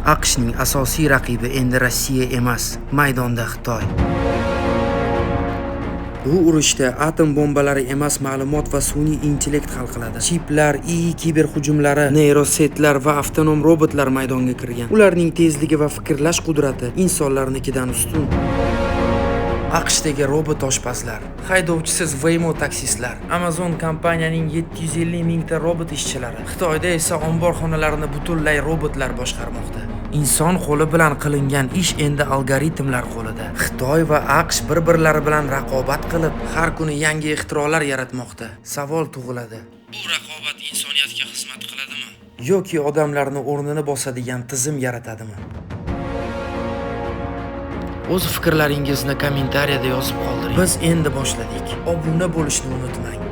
AQShning asosiy raqibi endi Rossiya emas, maydonda Xitoy. Bu urushda atom bombalari emas, ma'lumot va sun'iy intellekt hal qiladi. Chiplar, kiber hujumlari, neyrosetlar va avtonom robotlar maydonga kirgan. Ularning tezligi va fikrlash qudrati insonlarnikidan ustun. AQShdagi robot oshpazlar, haydovchisiz Waymo taksistlar, Amazon kompaniyaning 750 mingta robot ishchilari, Xitoyda esa omborxonalarni butunlay robotlar boshqarmoqda. Inson qo'li bilan qilingan ish endi algoritmlar qo'lida. Xitoy va AQSh bir-birlari bilan raqobat qilib, har kuni yangi ixtirolar yaratmoqda. Savol tug'iladi. Bu raqobat insoniyatga xizmat qiladimi? Yoki odamlarning o'rnini bosadigan tizim yaratadimi? O'z fikrlaringizni kommentariyada yozib qoldiring. Biz endi boshladik. Obuna bo'lishni unutmang.